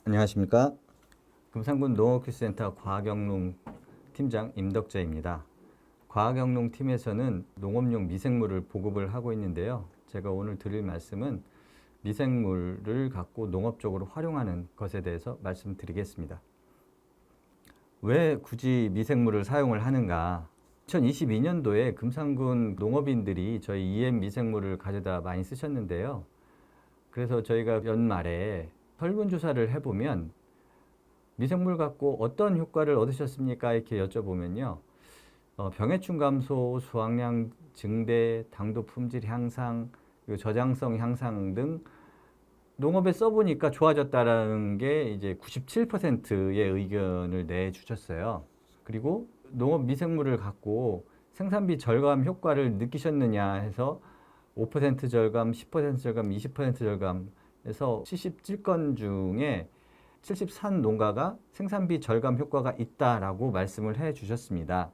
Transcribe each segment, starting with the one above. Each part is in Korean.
안녕하십니까. 금산군 농업기술센터 과학영농 팀장 임덕재입니다. 과학영농 팀에서는 농업용 미생물을 보급을 하고 있는데요. 제가 오늘 드릴 말씀은 미생물을 갖고 농업적으로 활용하는 것에 대해서 말씀드리겠습니다. 왜 굳이 미생물을 사용을 하는가? 2022년도에 금산군 농업인들이 저희 EM 미생물을 가져다 많이 쓰셨는데요. 그래서 저희가 연말에 설문조사를 해보면 미생물 갖고 어떤 효과를 얻으셨습니까? 이렇게 여쭤보면요. 병해충 감소, 수확량 증대, 당도 품질 향상, 그리고 저장성 향상 등 농업에 써보니까 좋아졌다라는 게 이제 97%의 의견을 내주셨어요. 그리고 농업 미생물을 갖고 생산비 절감 효과를 느끼셨느냐 해서 5% 절감, 10% 절감, 20% 절감에서 77건 중에 73 농가가 생산비 절감 효과가 있다라고 말씀을 해 주셨습니다.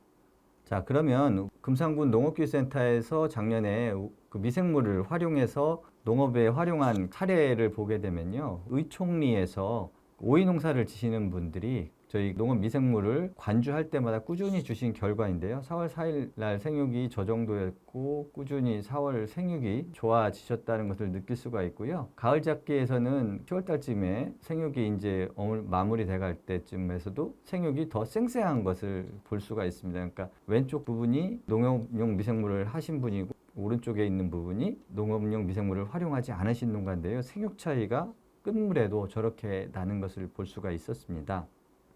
자, 그러면 금산군 농업기술센터에서 작년에 그 미생물을 활용해서 농업에 활용한 사례를 보게 되면요. 의총리에서 오이 농사를 지시는 분들이 저희 농업 미생물을 관주할 때마다 꾸준히 주신 결과인데요. 4월 4일 날 생육이 저 정도였고 꾸준히 4월 생육이 좋아지셨다는 것을 느낄 수가 있고요. 가을 잡기에서는 10월 달쯤에 생육이 이제 마무리 돼갈 때쯤에서도 생육이 더 쌩쌩한 것을 볼 수가 있습니다. 그러니까 왼쪽 부분이 농업용 미생물을 하신 분이고 오른쪽에 있는 부분이 농업용 미생물을 활용하지 않으신 농가인데요. 생육 차이가 끝물에도 저렇게 나는 것을 볼 수가 있었습니다.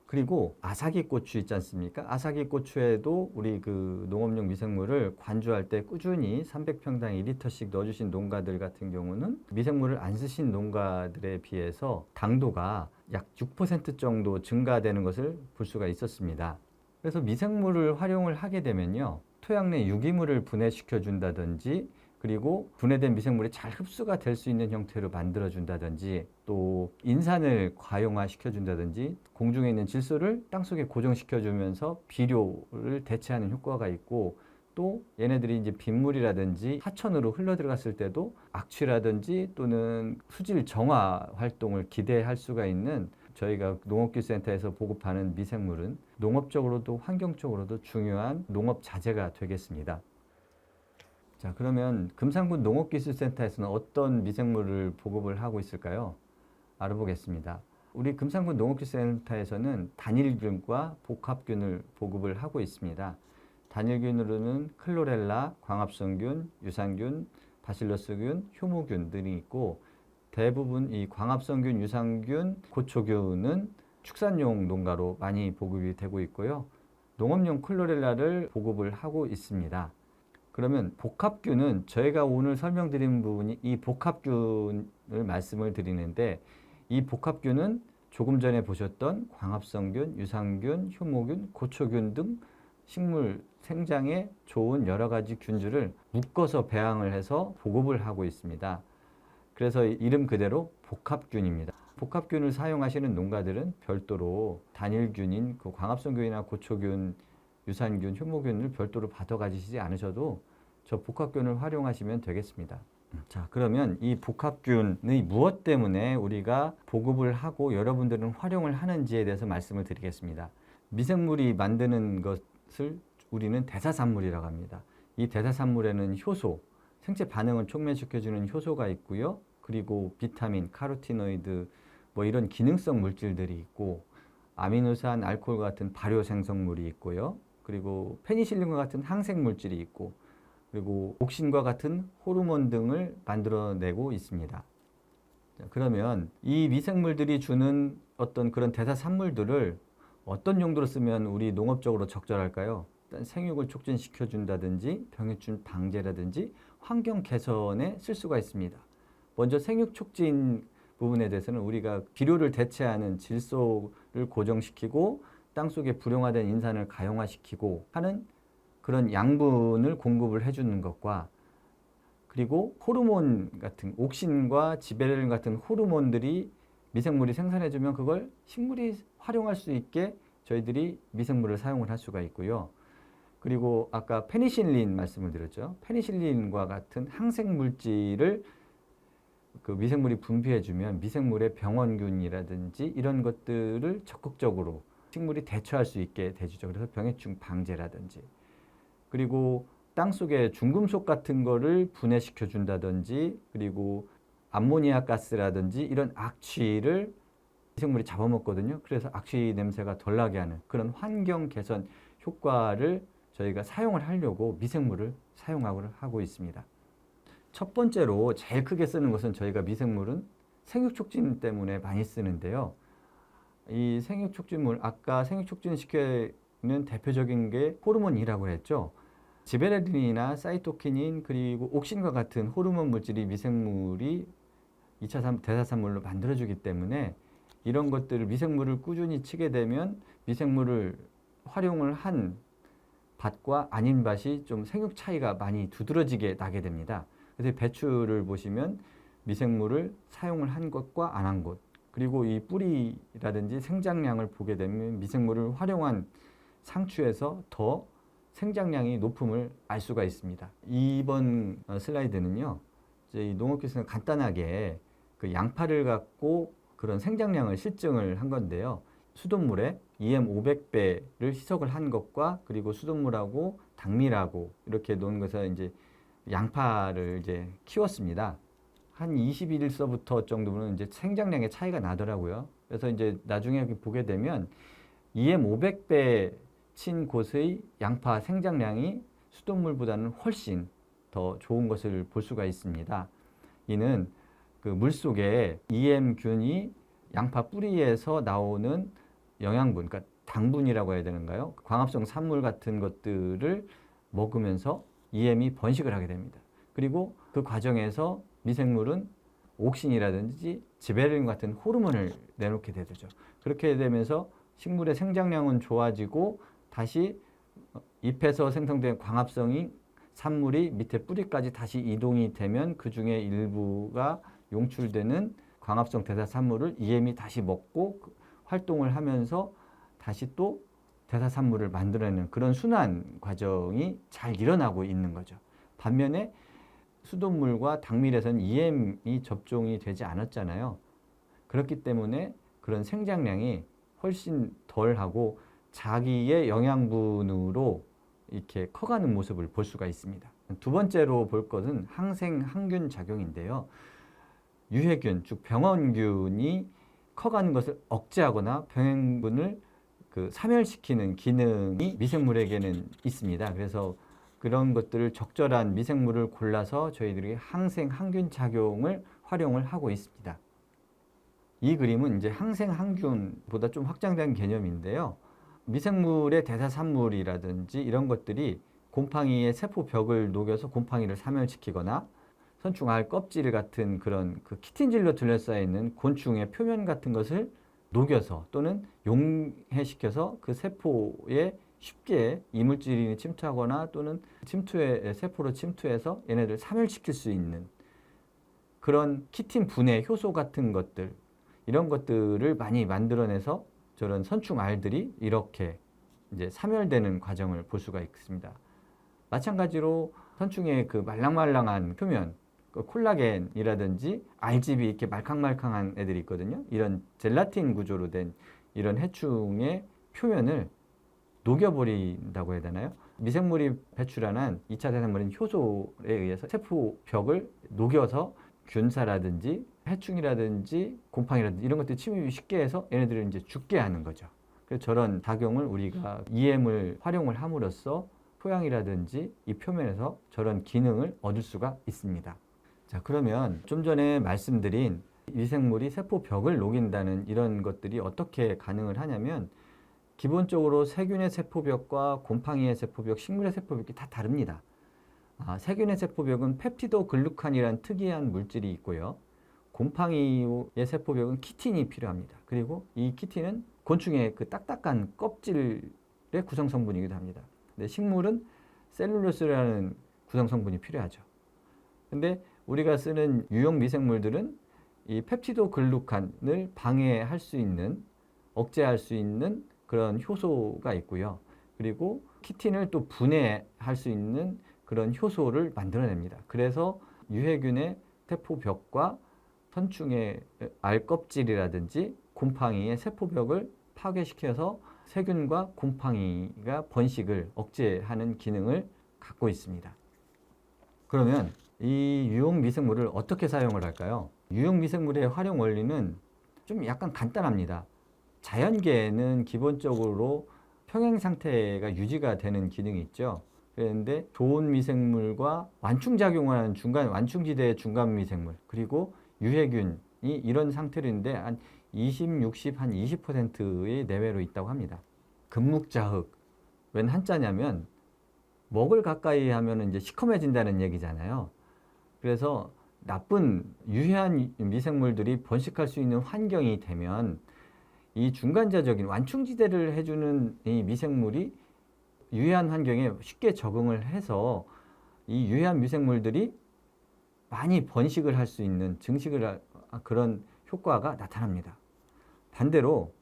그리고 아사기 고추 있지 않습니까? 아사기 고추에도 우리 그 농업용 미생물을 관주할 때 꾸준히 300평당 2리터씩 넣어주신 농가들 같은 경우는 미생물을 안 쓰신 농가들에 비해서 당도가 약 6% 정도 증가되는 것을 볼 수가 있었습니다. 그래서 미생물을 활용을 하게 되면요. 토양 내 유기물을 분해시켜 준다든지 그리고 분해된 미생물이 잘 흡수가 될 수 있는 형태로 만들어 준다든지 또 인산을 과용화 시켜 준다든지 공중에 있는 질소를 땅속에 고정시켜 주면서 비료를 대체하는 효과가 있고 또 얘네들이 이제 빗물이라든지 하천으로 흘러 들어갔을 때도 악취라든지 또는 수질 정화 활동을 기대할 수가 있는 저희가 농업기술센터에서 보급하는 미생물은 농업적으로도 환경적으로도 중요한 농업 자재가 되겠습니다. 자, 그러면 금산군 농업기술센터에서는 어떤 미생물을 보급을 하고 있을까요? 알아보겠습니다. 우리 금산군 농업기술센터에서는 단일균과 복합균을 보급을 하고 있습니다. 단일균으로는 클로렐라, 광합성균, 유산균, 바실러스균, 효모균 등이 있고 대부분 이 광합성균, 유산균, 고초균은 축산용 농가로 많이 보급이 되고 있고요. 농업용 클로렐라를 보급을 하고 있습니다. 그러면 복합균은 저희가 오늘 설명드린 부분이 이 복합균을 말씀을 드리는데 이 복합균은 조금 전에 보셨던 광합성균, 유산균, 효모균, 고초균 등 식물 생장에 좋은 여러 가지 균들을 묶어서 배양을 해서 보급을 하고 있습니다. 그래서 이름 그대로 복합균입니다. 복합균을 사용하시는 농가들은 별도로 단일균인 그 광합성균이나 고초균, 유산균, 효모균을 별도로 받아 가지시지 않으셔도 저 복합균을 활용하시면 되겠습니다. 자, 그러면 이 복합균의 무엇 때문에 우리가 보급을 하고 여러분들은 활용을 하는지에 대해서 말씀을 드리겠습니다. 미생물이 만드는 것을 우리는 대사산물이라고 합니다. 이 대사산물에는 효소, 생체 반응을 촉매시켜주는 효소가 있고요. 그리고 비타민, 카로티노이드, 뭐 이런 기능성 물질들이 있고 아미노산, 알코올 같은 발효 생성물이 있고요. 그리고 페니실린과 같은 항생 물질이 있고 그리고 옥신과 같은 호르몬 등을 만들어내고 있습니다. 그러면 이 미생물들이 주는 어떤 그런 대사산물들을 어떤 용도로 쓰면 우리 농업적으로 적절할까요? 일단 생육을 촉진시켜 준다든지 병해충 방제라든지 환경 개선에 쓸 수가 있습니다. 먼저 생육 촉진 부분에 대해서는 우리가 비료를 대체하는 질소를 고정시키고 땅속에 불용화된 인산을 가용화시키고 하는 그런 양분을 공급을 해주는 것과 그리고 호르몬 같은 옥신과 지베렐린 같은 호르몬들이 미생물이 생산해주면 그걸 식물이 활용할 수 있게 저희들이 미생물을 사용을 할 수가 있고요. 그리고 아까 페니실린 말씀을 드렸죠. 페니실린과 같은 항생 물질을 그 미생물이 분비해주면 미생물의 병원균이라든지 이런 것들을 적극적으로 식물이 대처할 수 있게 되죠. 그래서 병해충 방제라든지, 그리고 땅속에 중금속 같은 거를 분해시켜 준다든지, 그리고 암모니아 가스라든지 이런 악취를 미생물이 잡아먹거든요. 그래서 악취 냄새가 덜 나게 하는 그런 환경 개선 효과를 저희가 사용을 하려고 미생물을 사용하고 있습니다. 첫 번째로 제일 크게 쓰는 것은 저희가 미생물은 생육촉진 때문에 많이 쓰는데요. 이 생육촉진물, 아까 생육촉진 시키는 대표적인 게 호르몬이라고 했죠. 지베레린이나 사이토키닌, 그리고 옥신과 같은 호르몬 물질이 미생물이 2차 대사산물로 만들어주기 때문에 이런 것들을 미생물을 꾸준히 치게 되면 미생물을 활용을 한 밭과 아닌 밭이 좀 생육 차이가 많이 두드러지게 나게 됩니다. 그래서 배추를 보시면 미생물을 사용을 한 것과 안 한 것, 그리고 이 뿌리라든지 생장량을 보게 되면 미생물을 활용한 상추에서 더 생장량이 높음을 알 수가 있습니다. 이번 슬라이드는요, 이제 이 농업기술은 간단하게 그 양파를 갖고 그런 생장량을 실증을 한 건데요. 수돗물에 EM 500배를 희석을 한 것과, 그리고 수돗물하고 당밀하고 이렇게 놓은 것을 이제 양파를 이제 키웠습니다. 한 21일서부터 정도는 이제 생장량의 차이가 나더라고요. 그래서 이제 나중에 보게 되면 EM 500배 친 곳의 양파 생장량이 수돗물보다는 훨씬 더 좋은 것을 볼 수가 있습니다. 이는 그 물속에 EM균이 양파 뿌리에서 나오는 영양분, 그러니까 당분이라고 해야 되는가요? 광합성 산물 같은 것들을 먹으면서 EM이 번식을 하게 됩니다. 그리고 그 과정에서 미생물은 옥신이라든지 지베르린 같은 호르몬을 내놓게 되죠. 그렇게 되면서 식물의 생장량은 좋아지고 다시 잎에서 생성된 광합성이 산물이 밑에 뿌리까지 다시 이동이 되면 그 중에 일부가 용출되는 광합성 대사산물을 EM이 다시 먹고 활동을 하면서 다시 또 대사산물을 만들어내는 그런 순환 과정이 잘 일어나고 있는 거죠. 반면에 수돗물과 당밀에서는 EM이 접종이 되지 않았잖아요. 그렇기 때문에 그런 생장량이 훨씬 덜하고 자기의 영양분으로 이렇게 커가는 모습을 볼 수가 있습니다. 두 번째로 볼 것은 항생 항균 작용인데요. 유해균, 즉 병원균이 커가는 것을 억제하거나 병행분을 그 사멸시키는 기능이 미생물에게는 있습니다. 그래서 그런 것들을 적절한 미생물을 골라서 저희들이 항생 항균 작용을 활용을 하고 있습니다. 이 그림은 이제 항생 항균보다 좀 확장된 개념인데요. 미생물의 대사산물이라든지 이런 것들이 곰팡이의 세포벽을 녹여서 곰팡이를 사멸시키거나 선충알 껍질 같은 그런 그 키틴질로 둘러싸여 있는 곤충의 표면 같은 것을 녹여서 또는 용해시켜서 그 세포에 쉽게 이물질이 침투하거나 또는 세포로 침투해서 얘네들 사멸시킬 수 있는 그런 키틴 분해 효소 같은 것들, 이런 것들을 많이 만들어내서 저런 선충알들이 이렇게 이제 사멸되는 과정을 볼 수가 있습니다. 마찬가지로 선충의 그 말랑말랑한 표면, 그 콜라겐이라든지 RGB 이렇게 말캉말캉한 애들이 있거든요. 이런 젤라틴 구조로 된 이런 해충의 표면을 녹여버린다고 해야 되나요? 미생물이 배출하는 2차 대사물인 효소에 의해서 세포벽을 녹여서 균사라든지 해충이라든지 곰팡이라든지 이런 것들이 침입이 쉽게 해서 얘네들을 이제 죽게 하는 거죠. 그래서 저런 작용을 우리가 EM을 활용을 함으로써 토양이라든지 이 표면에서 저런 기능을 얻을 수가 있습니다. 자, 그러면 좀 전에 말씀드린 미생물이 세포벽을 녹인다는 이런 것들이 어떻게 가능을 하냐면 기본적으로 세균의 세포벽과 곰팡이의 세포벽, 식물의 세포벽이 다 다릅니다. 세균의 세포벽은 펩티도글루칸이라는 특이한 물질이 있고요. 곰팡이의 세포벽은 키틴이 필요합니다. 그리고 이 키틴은 곤충의 그 딱딱한 껍질의 구성 성분이기도 합니다. 근데 식물은 셀룰로스라는 구성 성분이 필요하죠. 근데 우리가 쓰는 유용 미생물들은 이 펩티도글루칸을 방해할 수 있는, 억제할 수 있는 그런 효소가 있고요. 그리고 키틴을 또 분해할 수 있는 그런 효소를 만들어냅니다. 그래서 유해균의 세포벽과 선충의 알 껍질이라든지 곰팡이의 세포벽을 파괴시켜서 세균과 곰팡이가 번식을 억제하는 기능을 갖고 있습니다. 그러면 이 유용 미생물을 어떻게 사용을 할까요? 유용 미생물의 활용 원리는 좀 약간 간단합니다. 자연계에는 기본적으로 평행 상태가 유지가 되는 기능이 있죠. 그런데 좋은 미생물과 완충작용하는 중간, 완충지대의 중간 미생물, 그리고 유해균이 이런 상태인데 한 20, 60, 한 20%의 내외로 있다고 합니다. 금묵자흑, 웬 한자냐면 먹을 가까이 하면 이제 시커매진다는 얘기잖아요. 그래서 나쁜 유해한 미생물들이 번식할 수 있는 환경이 되면 이 중간자적인 완충지대를 해주는 이 미생물이 유해한 환경에 쉽게 적응을 해서 이 유해한 미생물들이 많이 번식을 할 수 있는 증식을 그런 효과가 나타납니다. 반대로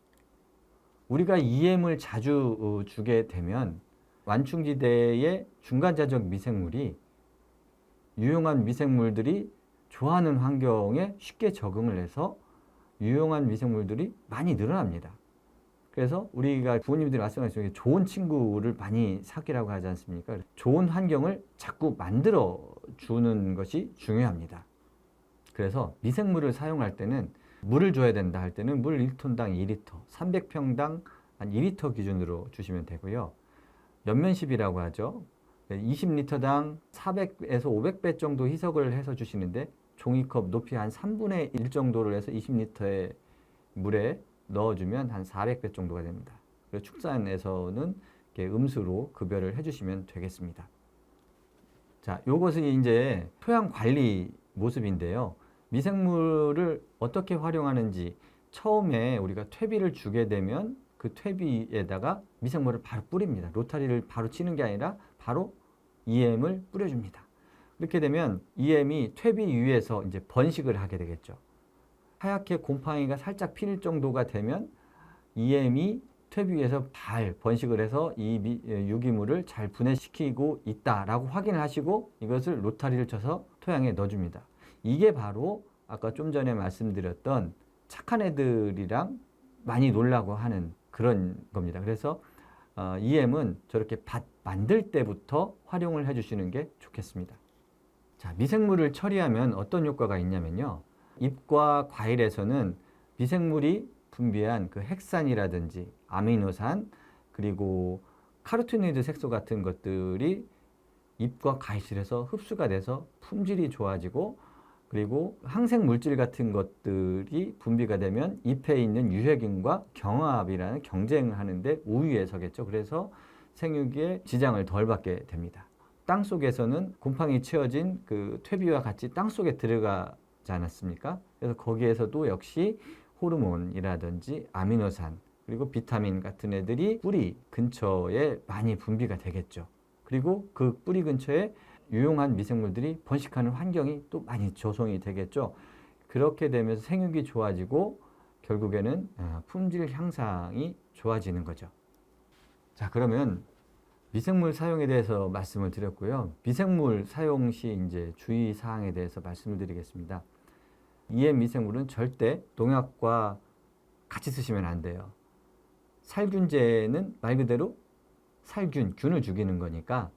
우리가 EM을 자주 주게 되면 완충지대의 중간자적 미생물이 유용한 미생물들이 좋아하는 환경에 쉽게 적응을 해서 유용한 미생물들이 많이 늘어납니다. 그래서 우리가 부모님들이 말씀하시는 좋은 친구를 많이 사귀라고 하지 않습니까? 좋은 환경을 자꾸 만들어 주는 것이 중요합니다. 그래서 미생물을 사용할 때는 물을 줘야 된다 할 때는 물 1톤당 2리터, 300평당 한 2리터 기준으로 주시면 되고요. 연면십이라고 하죠. 20리터당 400에서 500배 정도 희석을 해서 주시는데 종이컵 높이 한 3분의 1 정도를 해서 20리터의 물에 넣어주면 한 400배 정도가 됩니다. 그리고 축산에서는 이렇게 음수로 급여를 해주시면 되겠습니다. 자, 요것은 이제 토양 관리 모습인데요. 미생물을 어떻게 활용하는지 처음에 우리가 퇴비를 주게 되면 그 퇴비에다가 미생물을 바로 뿌립니다. 로타리를 바로 치는 게 아니라 바로 EM을 뿌려줍니다. 이렇게 되면 EM이 퇴비 위에서 이제 번식을 하게 되겠죠. 하얗게 곰팡이가 살짝 필 정도가 되면 EM이 퇴비 위에서 잘 번식을 해서 이 유기물을 잘 분해시키고 있다라고 확인을 하시고 이것을 로타리를 쳐서 토양에 넣어줍니다. 이게 바로 아까 좀 전에 말씀드렸던 착한 애들이랑 많이 놀라고 하는 그런 겁니다. 그래서 EM은 저렇게 밭 만들 때부터 활용을 해주시는 게 좋겠습니다. 자, 미생물을 처리하면 어떤 효과가 있냐면요. 잎과 과일에서는 미생물이 분비한 그 핵산이라든지 아미노산 그리고 카로티노이드 색소 같은 것들이 잎과 과실에서 흡수가 돼서 품질이 좋아지고 그리고 항생 물질 같은 것들이 분비가 되면 잎에 있는 유해균과 경합이라는 경쟁을 하는데 우위에 서겠죠. 그래서 생육에 지장을 덜 받게 됩니다. 땅 속에서는 곰팡이 채워진 그 퇴비와 같이 땅 속에 들어가지 않았습니까? 그래서 거기에서도 역시 호르몬이라든지 아미노산 그리고 비타민 같은 애들이 뿌리 근처에 많이 분비가 되겠죠. 그리고 그 뿌리 근처에 유용한 미생물들이 번식하는 환경이 또 많이 조성이 되겠죠. 그렇게 되면서 생육이 좋아지고 결국에는 품질 향상이 좋아지는 거죠. 자, 그러면 미생물 사용에 대해서 말씀을 드렸고요. 미생물 사용 시 이제 주의 사항에 대해서 말씀을 드리겠습니다. EM 미생물은 절대 농약과 같이 쓰시면 안 돼요. 살균제는 말 그대로 살균, 균을 죽이는 거니까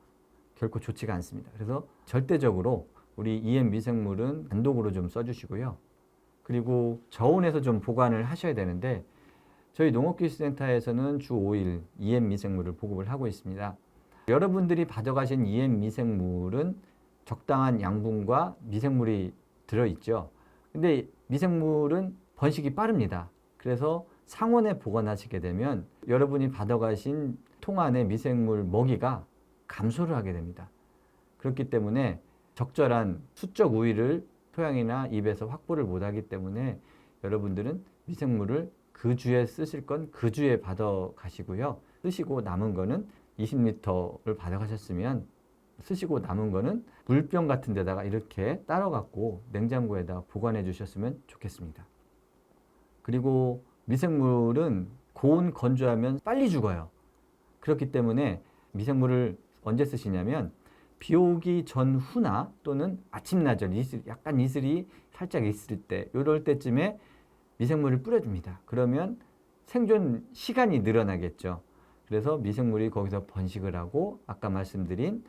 결코 좋지가 않습니다. 그래서 절대적으로 우리 EM 미생물은 단독으로 좀 써주시고요. 그리고 저온에서 좀 보관을 하셔야 되는데 저희 농업기술센터에서는 주 5일 EM 미생물을 보급을 하고 있습니다. 여러분들이 받아가신 EM 미생물은 적당한 양분과 미생물이 들어있죠. 근데 미생물은 번식이 빠릅니다. 그래서 상온에 보관하시게 되면 여러분이 받아가신 통 안에 미생물 먹이가 감소를 하게 됩니다. 그렇기 때문에 적절한 수적 우위를 토양이나 잎에서 확보를 못하기 때문에 여러분들은 미생물을 그 주에 쓰실 건 그 주에 받아 가시고요. 쓰시고 남은 거는 20리터를 받아 가셨으면 쓰시고 남은 거는 물병 같은 데다가 이렇게 따로 갖고 냉장고에다 보관해 주셨으면 좋겠습니다. 그리고 미생물은 고온 건조하면 빨리 죽어요. 그렇기 때문에 미생물을 언제 쓰시냐면 비 오기 전후나 또는 아침나절 약간 이슬이 살짝 있을 때 이럴 때쯤에 미생물을 뿌려줍니다. 그러면 생존 시간이 늘어나겠죠. 그래서 미생물이 거기서 번식을 하고 아까 말씀드린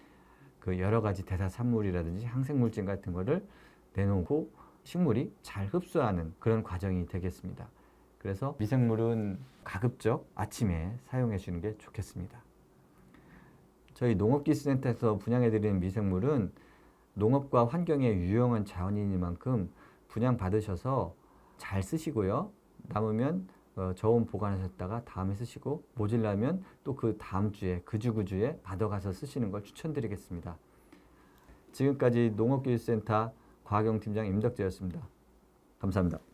그 여러 가지 대사산물이라든지 항생물질 같은 거를 내놓고 식물이 잘 흡수하는 그런 과정이 되겠습니다. 그래서 미생물은 가급적 아침에 사용해 주는 게 좋겠습니다. 저희 농업기술센터에서 분양해드리는 미생물은 농업과 환경에 유용한 자원이니만큼 분양받으셔서 잘 쓰시고요. 남으면 저온 보관하셨다가 다음에 쓰시고 모질라면 또 그 다음 주에 그 주에 받아가서 쓰시는 걸 추천드리겠습니다. 지금까지 농업기술센터 과학영팀장 임덕재였습니다. 감사합니다.